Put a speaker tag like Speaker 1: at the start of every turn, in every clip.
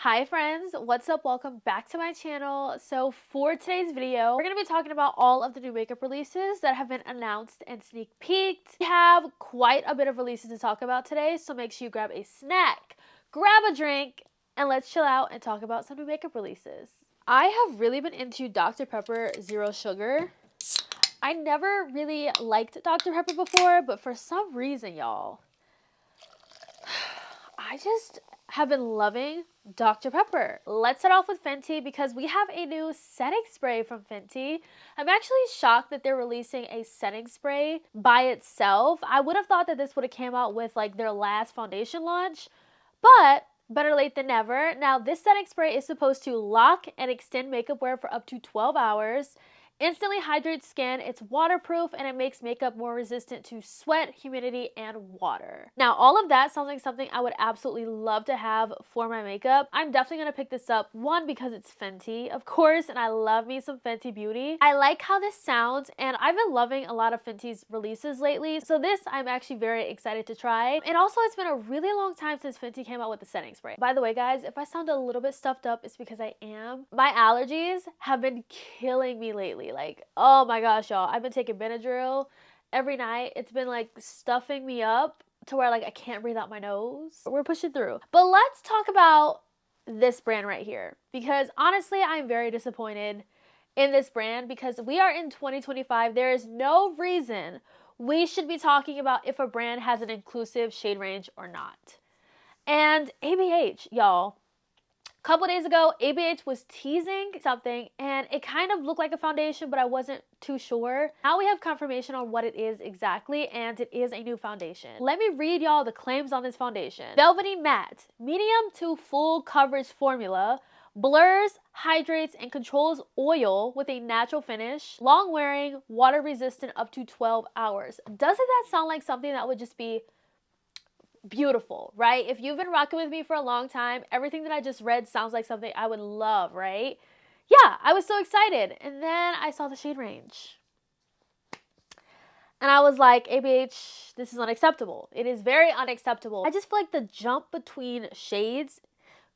Speaker 1: Hi friends, what's up? Welcome back to my channel. So for today's video, we're going to be talking about all of the new makeup releases that have been announced and sneak peeked. We have quite a bit of releases to talk about today, so make sure you grab a snack, grab a drink, and let's chill out and talk about some new makeup releases. I have really been into Dr. Pepper Zero Sugar. I never really liked Dr. Pepper before, but for some reason, y'all, I just have been loving Dr. Pepper. Let's start off with Fenty because we have a new setting spray from Fenty. I'm actually shocked that they're releasing a setting spray by itself. I would have thought that this would have came out with like their last foundation launch, but better late than never. Now, this setting spray is supposed to lock and extend makeup wear for up to 12 hours. Instantly hydrates skin, it's waterproof, and it makes makeup more resistant to sweat, humidity, and water. Now, all of that sounds like something I would absolutely love to have for my makeup. I'm definitely going to pick this up, one, because it's Fenty, of course, and I love me some Fenty Beauty. I like how this sounds, and I've been loving a lot of Fenty's releases lately, so this I'm actually very excited to try. And also, it's been a really long time since Fenty came out with the setting spray. By the way, guys, if I sound a little bit stuffed up, it's because I am. My allergies have been killing me lately. Like, oh my gosh, y'all, I've been taking Benadryl every night. It's been like stuffing me up to where like I can't breathe out my nose. We're pushing through. But let's talk about this brand right here, because honestly, I'm very disappointed in this brand because we are in 2025. There is no reason we should be talking about if a brand has an inclusive shade range or not. And ABH, y'all, a couple days ago, ABH was teasing something and it kind of looked like a foundation, but I wasn't too sure. Now we have confirmation on what it is exactly, and it is a new foundation. Let me read y'all the claims on this foundation. Velvety matte, medium to full coverage formula, blurs, hydrates, and controls oil with a natural finish, long wearing, water resistant up to 12 hours. Doesn't that sound like something that would just be beautiful, right? If you've been rocking with me for a long time, everything that I just read sounds like something I would love, right? Yeah, I was so excited. And then I saw the shade range. And I was like, ABH, this is unacceptable. It is very unacceptable. I just feel like the jump between shades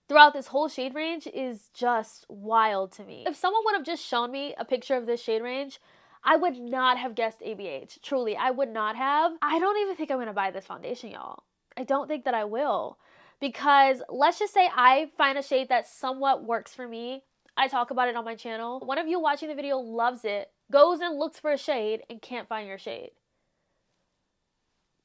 Speaker 1: throughout this whole shade range is just wild to me. If someone would have just shown me a picture of this shade range, I would not have guessed ABH. Truly, I would not have. I don't even think I'm going to buy this foundation, y'all. I don't think that I will, because let's just say I find a shade that somewhat works for me. I talk about it on my channel. One of you watching the video loves it, goes and looks for a shade and can't find your shade.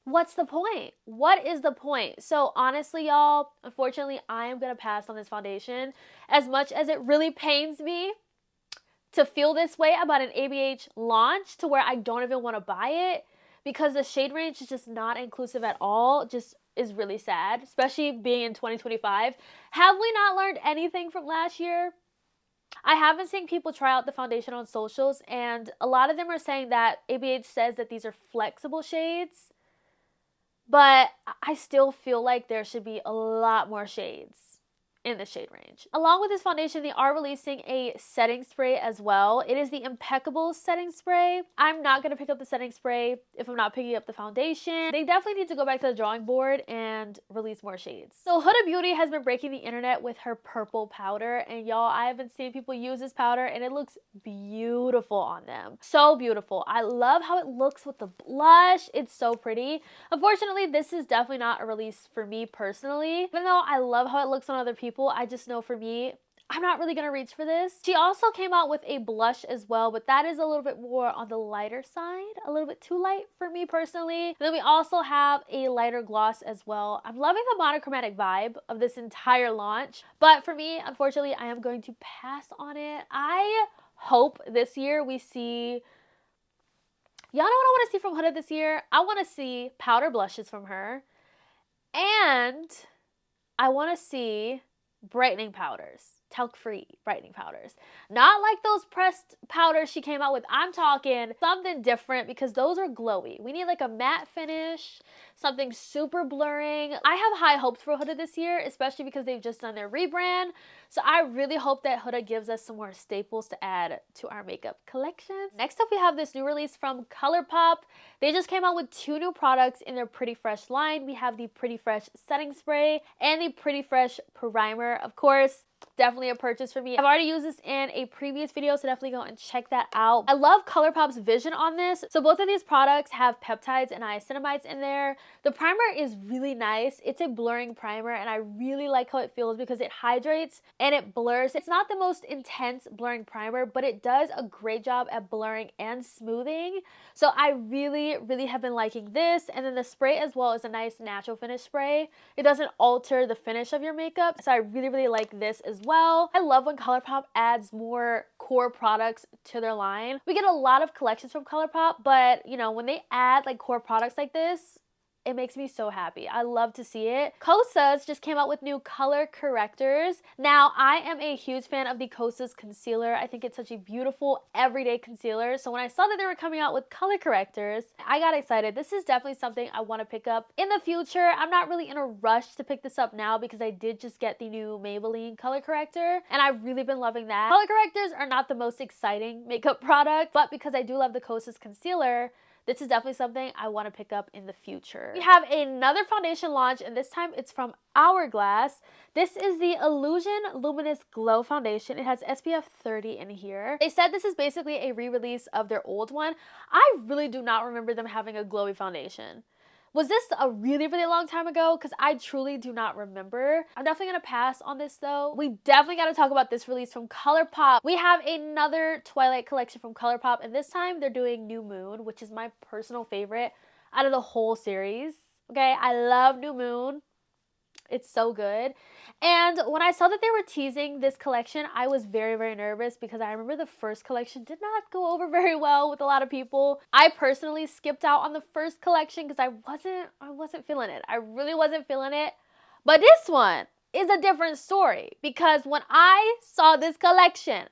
Speaker 1: What's the point? What is the point? So honestly, y'all, unfortunately, I am going to pass on this foundation. As much as it really pains me to feel this way about an ABH launch to where I don't even want to buy it, because the shade range is just not inclusive at all, just is really sad, especially being in 2025. Have we not learned anything from last year? I haven't seen people try out the foundation on socials, and a lot of them are saying that ABH says that these are flexible shades, but I still feel like there should be a lot more shades in the shade range. Along with this foundation, they are releasing a setting spray as well. It is the Impeccable setting spray. I'm not going to pick up the setting spray if I'm not picking up the foundation. They definitely need to go back to the drawing board and release more shades. So Huda Beauty has been breaking the internet with her purple powder, and y'all, I have been seeing people use this powder and it looks beautiful on them. So beautiful. I love how it looks with the blush. It's so pretty. Unfortunately, this is definitely not a release for me personally. Even though I love how it looks on other people, I just know for me, I'm not really gonna reach for this. She also came out with a blush as well, but that is a little bit more on the lighter side, a little bit too light for me personally. And then we also have a lighter gloss as well. I'm loving the monochromatic vibe of this entire launch, but for me, unfortunately, I am going to pass on it. I hope this year we see, y'all know what I want to see from Huda this year? I want to see powder blushes from her, and I want to see brightening powders. talc-free brightening powders. Not like those pressed powders she came out with. I'm talking something different because those are glowy. We need like a matte finish, something super blurring. I have high hopes for Huda this year, especially because they've just done their rebrand. So I really hope that Huda gives us some more staples to add to our makeup collection. Next up, we have this new release from ColourPop. They just came out with 2 new products in their Pretty Fresh line. We have the Pretty Fresh setting spray and the Pretty Fresh primer. Of course, definitely a purchase for me. I've already used this in a previous video, so definitely go and check that out. I love ColourPop's vision on this. So both of these products have peptides and niacinamides in there. The primer is really nice. It's a blurring primer, and I really like how it feels because it hydrates and it blurs. It's not the most intense blurring primer, but it does a great job at blurring and smoothing. So I really have been liking this. And then the spray as well is a nice natural finish spray. It doesn't alter the finish of your makeup, so I really like this as well. I love when ColourPop adds more core products to their line. We get a lot of collections from ColourPop, but you know, when they add like core products like this, it makes me so happy. I love to see it. Kosas just came out with new color correctors. Now, I am a huge fan of the Kosas concealer. I think it's such a beautiful everyday concealer. So when I saw that they were coming out with color correctors, I got excited. This is definitely something I want to pick up in the future. I'm not really in a rush to pick this up now because I did just get the new Maybelline color corrector, and I've really been loving that. Color correctors are not the most exciting makeup product, but because I do love the Kosas concealer, this is definitely something I want to pick up in the future. We have another foundation launch, and this time it's from Hourglass. This is the Illusion Luminous Glow Foundation. It has SPF 30 in here. They said this is basically a re-release of their old one. I really do not remember them having a glowy foundation. Was this a really long time ago? Because I truly do not remember. I'm definitely going to pass on this though. We definitely got to talk about this release from ColourPop. We have another Twilight collection from ColourPop, and this time they're doing New Moon, which is my personal favorite out of the whole series. Okay, I love New Moon. It's so good. And when I saw that they were teasing this collection, I was very nervous because I remember the first collection did not go over very well with a lot of people. I personally skipped out on the first collection because I wasn't feeling it. I really wasn't feeling it. But this one is a different story because when I saw this collection,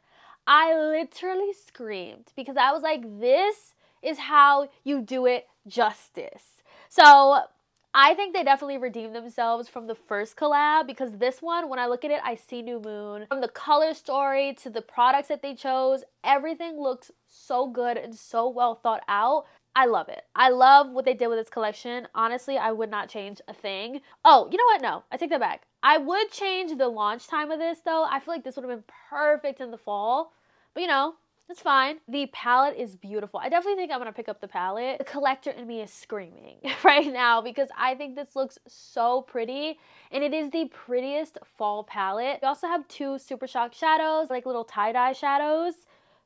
Speaker 1: I literally screamed because I was like, this is how you do it justice. So I think they definitely redeemed themselves from the first collab because this one, when I look at it, I see New Moon. From the color story to the products that they chose, everything looks so good and so well thought out. I love it. I love what they did with this collection. Honestly, I would not change a thing. Oh, you know what? No, I take that back. I would change the launch time of this though. I feel like this would have been perfect in the fall, but you know, it's fine. The palette is beautiful. I definitely think I'm going to pick up the palette. The collector in me is screaming right now because I think this looks so pretty, and it is the prettiest fall palette. We also have 2 Super Shock shadows, like little tie-dye shadows.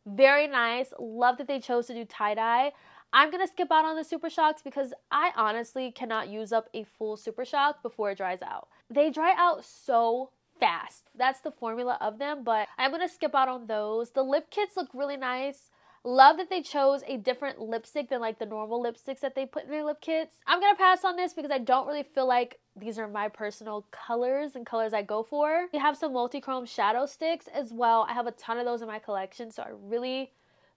Speaker 1: Very nice. Love that they chose to do tie-dye. I'm going to skip out on the Super Shocks because I honestly cannot use up a full Super Shock before it dries out. They dry out so fast. That's the formula of them, but I'm going to skip out on those. The lip kits look really nice. Love that they chose a different lipstick than like the normal lipsticks that they put in their lip kits. I'm going to pass on this because I don't really feel like these are my personal colors and colors I go for. We have some multi-chrome shadow sticks as well. I have a ton of those in my collection, so I really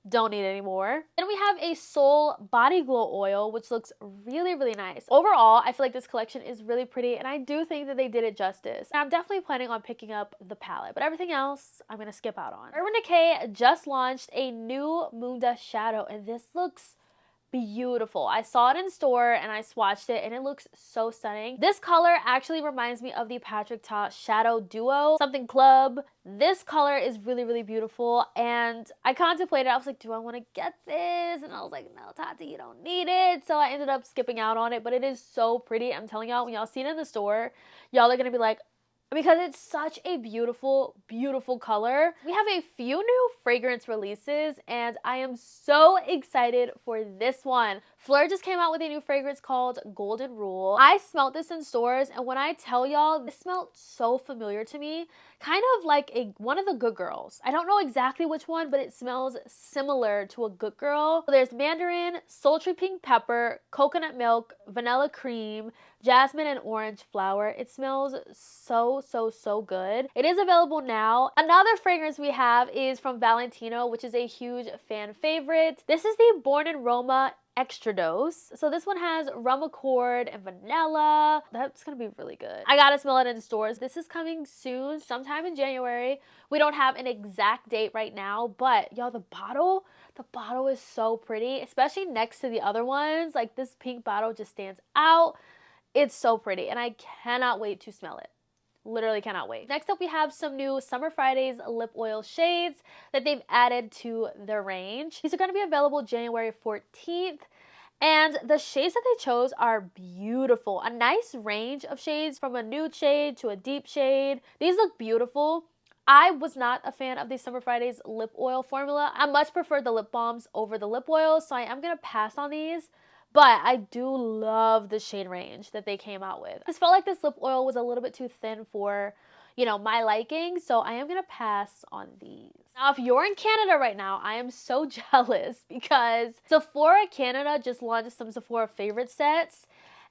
Speaker 1: don't need any more. Then we have a Soul Body Glow Oil, which looks really nice. Overall, I feel like this collection is really pretty, and I do think that they did it justice. And I'm definitely planning on picking up the palette, but everything else, I'm gonna skip out on. Urban Decay just launched a new Moon Dust Shadow, and this looks beautiful. I saw it in store and I swatched it and it looks so stunning. This color actually reminds me of the Patrick Ta Shadow Duo Something Club. This color is really beautiful, and I contemplated, I was like, do I want to get this? And I was like, no, Tati, you don't need it. So I ended up skipping out on it, but it is so pretty. I'm telling y'all, when y'all see it in the store, y'all are gonna be like, because it's such a beautiful color. We have a few new fragrance releases, and I am so excited for this one. Fleur just came out with a new fragrance called Golden Rule. I smelled this in stores, and when I tell y'all, this smelled so familiar to me. Kind of like one of the Good Girls. I don't know exactly which one, but it smells similar to a Good Girl. So there's mandarin, sultry pink pepper, coconut milk, vanilla cream, jasmine and orange flower. It smells so good. It is available now. Another fragrance we have is from Valentino, which is a huge fan favorite. This is the Born in Roma Extra Dose. So this one has rum accord and vanilla. That's gonna be really good. I gotta smell it in stores. This is coming soon, sometime in January. We don't have an exact date right now, but y'all, the bottle is so pretty, especially next to the other ones. Like, this pink bottle just stands out. It's so pretty, and I cannot wait to smell it. Literally cannot wait. Next up, we have some new Summer Fridays lip oil shades that they've added to their range. These are going to be available January 14th. And the shades that they chose are beautiful. A nice range of shades, from a nude shade to a deep shade. These look beautiful. I was not a fan of the Summer Fridays lip oil formula. I much prefer the lip balms over the lip oils, so I am going to pass on these. But I do love the shade range that they came out with. I just felt like this lip oil was a little bit too thin for, you know, my liking. So I am going to pass on these. Now, if you're in Canada right now, I am so jealous because Sephora Canada just launched some Sephora favorite sets.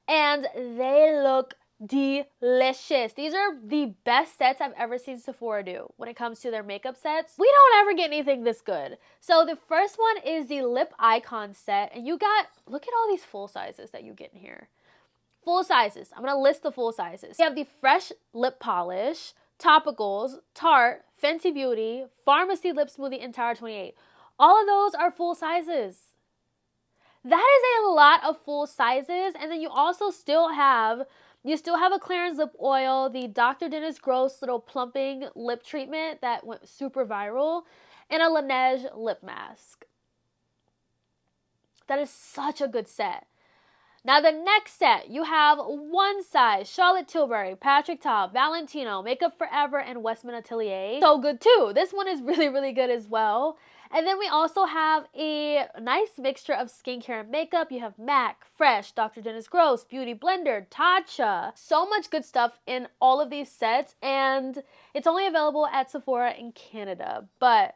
Speaker 1: And they look delicious. These are the best sets I've ever seen Sephora do when it comes to their makeup sets. We don't ever get anything this good. So the first one is the Lip Icon set, and you got, look at all these full sizes that you get in here. Full sizes. I'm gonna list the full sizes. You have the Fresh Lip Polish, Topicals, Tarte, Fenty Beauty, Pharmacy Lip Smoothie, and Tower 28. All of those are full sizes. That is a lot of full sizes. And then you also still have a Clarins lip oil, the Dr. Dennis Gross little plumping lip treatment that went super viral, and a Laneige lip mask. That is such a good set. Now the next set, you have One Size, Charlotte Tilbury, Patrick Ta, Valentino, Makeup Forever, and Westman Atelier. So good too. This one is really good as well. And then we also have a nice mixture of skincare and makeup. You have MAC, Fresh, Dr. Dennis Gross, Beauty Blender, Tatcha. So much good stuff in all of these sets, and it's only available at Sephora in Canada. But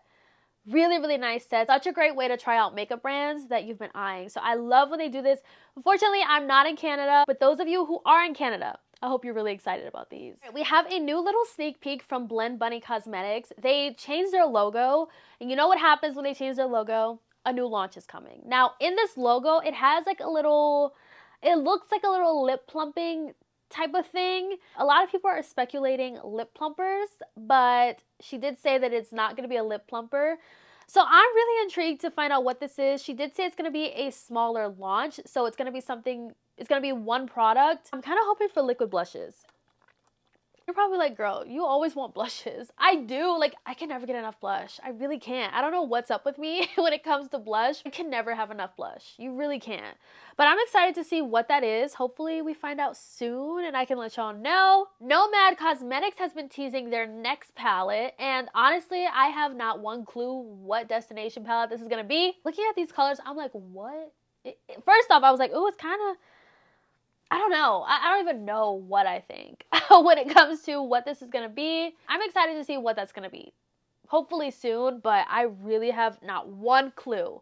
Speaker 1: really nice sets. Such a great way to try out makeup brands that you've been eyeing. So I love when they do this. Unfortunately, I'm not in Canada, but those of you who are in Canada, I hope you're really excited about these. We have a new little sneak peek from Nomad Cosmetics. They changed their logo, and you know what happens when they change their logo? A new launch is coming. Now, in this logo, it has like a little, it looks like a little lip plumping type of thing. A lot of people are speculating lip plumpers, but she did say that it's not going to be a lip plumper. So I'm really intrigued to find out what this is. She did say it's going to be a smaller launch, so it's going to be something, it's going to be one product. I'm kind of hoping for liquid blushes. You're probably like, girl, you always want blushes. I do. Like, I can never get enough blush. I really can't. I don't know what's up with me when it comes to blush. I can never have enough blush. You really can't. But I'm excited to see what that is. Hopefully we find out soon and I can let y'all know. Nomad Cosmetics has been teasing their next palette. And honestly, I have not one clue what destination palette this is going to be. Looking at these colors, I'm like, what? First off, I was like, ooh, it's kind of, I don't know. I don't even know what I think when it comes to what this is going to be. I'm excited to see what that's going to be. Hopefully soon, but I really have not one clue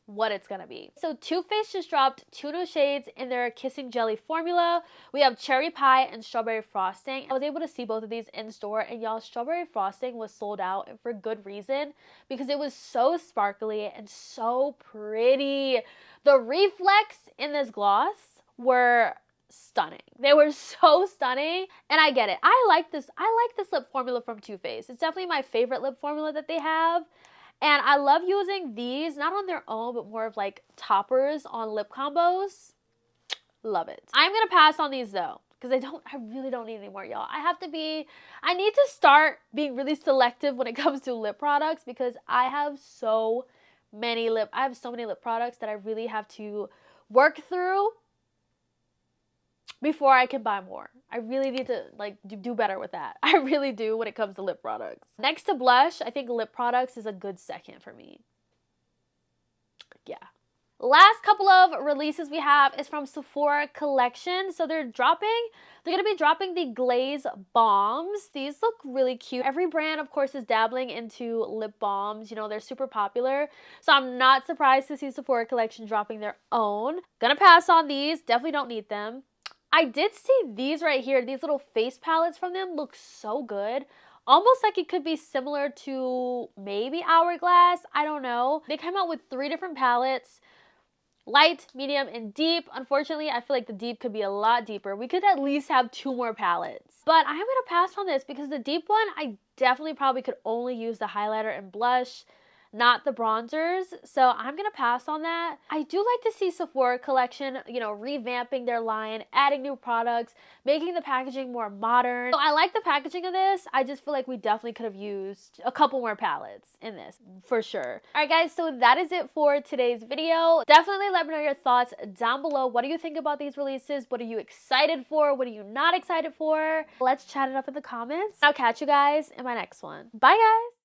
Speaker 1: what it's going to be. So Too Faced just dropped 2 new shades in their Kissing Jelly formula. We have Cherry Pie and Strawberry Frosting. I was able to see both of these in store, and y'all, Strawberry Frosting was sold out, and for good reason, because it was so sparkly and so pretty. The reflex in this gloss were stunning. They were so stunning, and I get it. I like this lip formula from Too Faced. It's definitely my favorite lip formula that they have, and I love using these not on their own, but more of like toppers on lip combos. Love it. I'm gonna pass on these though, because I really don't need any more, y'all. I need to start being really selective when it comes to lip products, because I have so many lip products that I really have to work through before I can buy more. I really need to do better with that. I really do when it comes to lip products. Next to blush, I think lip products is a good second for me. Yeah. Last couple of releases we have is from Sephora collection. So they're going to be dropping the Glaze Bombs. These look really cute. Every brand, of course, is dabbling into lip balms. You know, they're super popular. So I'm not surprised to see Sephora collection dropping their own. Gonna pass on these. Definitely don't need them. I did see these right here. These little face palettes from them look so good. Almost like it could be similar to maybe Hourglass. I don't know. They came out with 3 different palettes. Light, medium, and deep. Unfortunately, I feel like the deep could be a lot deeper. We could at least have 2 more palettes. But I'm going to pass on this because the deep one, I definitely probably could only use the highlighter and blush, not the bronzers. So I'm going to pass on that. I do like to see Sephora collection, you know, revamping their line, adding new products, making the packaging more modern. So I like the packaging of this. I just feel like we definitely could have used a couple more palettes in this for sure. All right, guys, so that is it for today's video. Definitely let me know your thoughts down below. What do you think about these releases? What are you excited for? What are you not excited for? Let's chat it up in the comments. I'll catch you guys in my next one. Bye, guys.